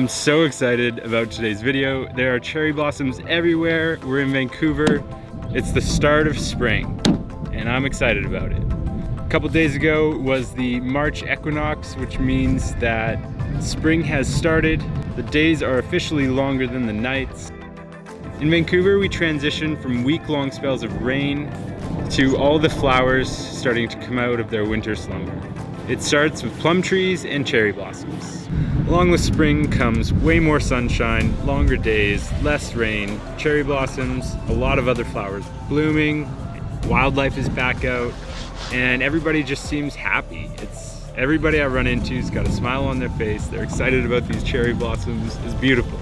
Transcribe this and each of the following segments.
I'm so excited about today's video. There are cherry blossoms everywhere. We're in Vancouver. It's the start of spring, and I'm excited about it. A couple days ago was the March equinox, which means that spring has started. The days are officially longer than the nights. In Vancouver, we transition from week-long spells of rain to all the flowers starting to come out of their winter slumber. It starts with plum trees and cherry blossoms. Along with spring comes way more sunshine, longer days, less rain, cherry blossoms, a lot of other flowers blooming, wildlife is back out, and everybody just seems happy. Everybody I run into's got a smile on their face. They're excited about these cherry blossoms. It's beautiful.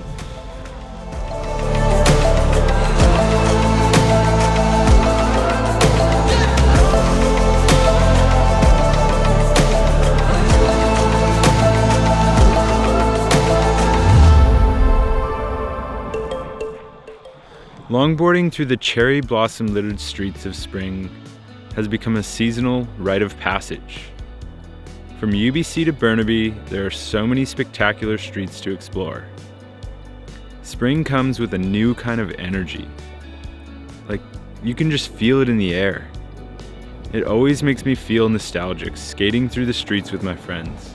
Longboarding through the cherry blossom littered streets of spring has become a seasonal rite of passage. From UBC to Burnaby, there are so many spectacular streets to explore. Spring comes with a new kind of energy. Like, you can just feel it in the air. It always makes me feel nostalgic skating through the streets with my friends.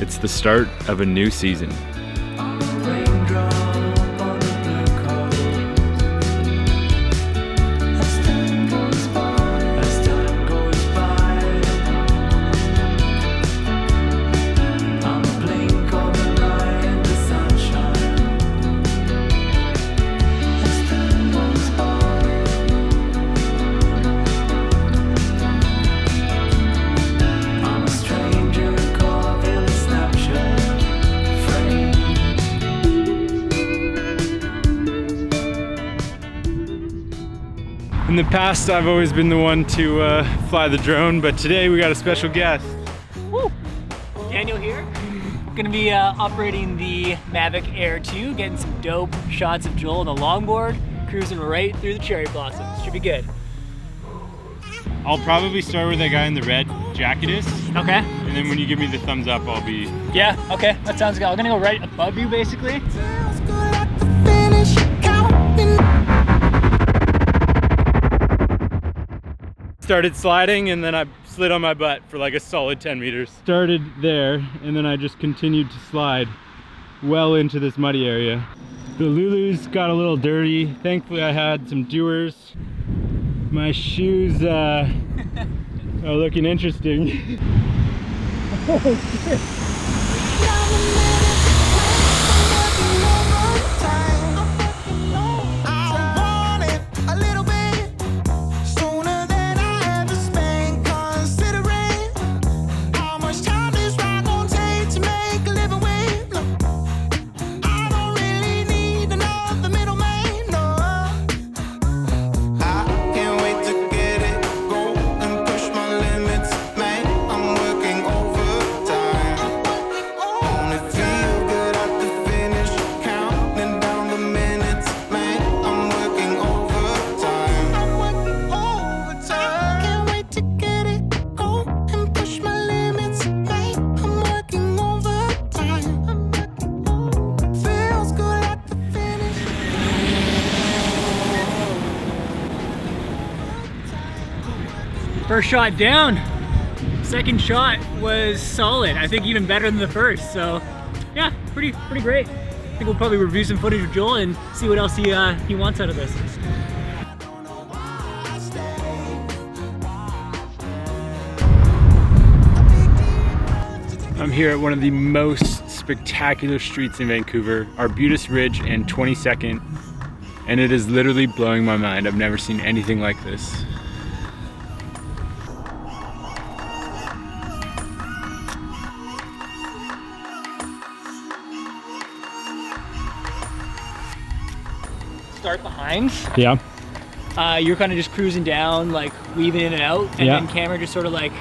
It's the start of a new season. In the past, I've always been the one to fly the drone, but today we got a special guest. Woo! Daniel here. Gonna be operating the Mavic Air 2, getting some dope shots of Joel on the longboard, cruising right through the cherry blossoms. Should be good. I'll probably start with that guy in the red jacket-ist. Okay. And then when you give me the thumbs up, I'll be... Yeah, okay, that sounds good. I'm gonna go right above you, basically. Started sliding and then I slid on my butt for like a solid 10 meters. Started there and then I just continued to slide well into this muddy area. The LuLu's got a little dirty. Thankfully I had some Duers. My shoes are looking interesting. Oh, shit. First shot down. Second shot was solid. I think even better than the first. So yeah, pretty great. I think we'll probably review some footage of Joel and see what else he wants out of this. I'm here at one of the most spectacular streets in Vancouver, Arbutus Ridge and 22nd, and it is literally blowing my mind. I've never seen anything like this. Start behind. Yeah. You're kind of just cruising down, like weaving in and out, and then camera just sort of like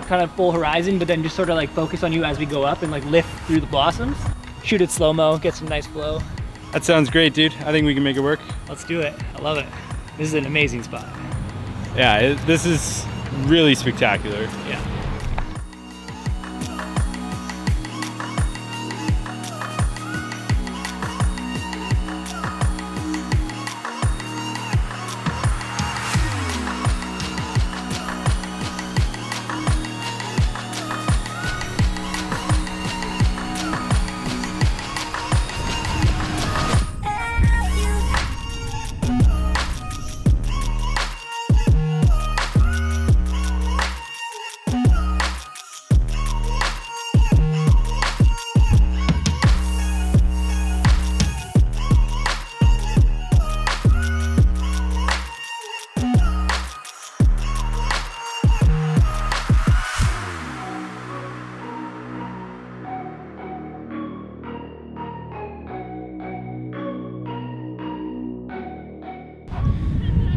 kind of full horizon, but then just sort of like focus on you as we go up and like lift through the blossoms. Shoot it slow-mo, get some nice flow. That sounds great, dude. I think we can make it work. Let's do it. I love it. This is an amazing spot. Yeah, this is really spectacular. Yeah.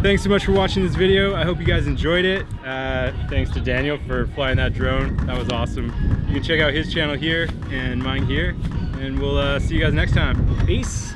Thanks so much for watching this video. I hope you guys enjoyed it. Thanks to Daniel for flying that drone. That was awesome. You can check out his channel here and mine here. And we'll see you guys next time. Peace.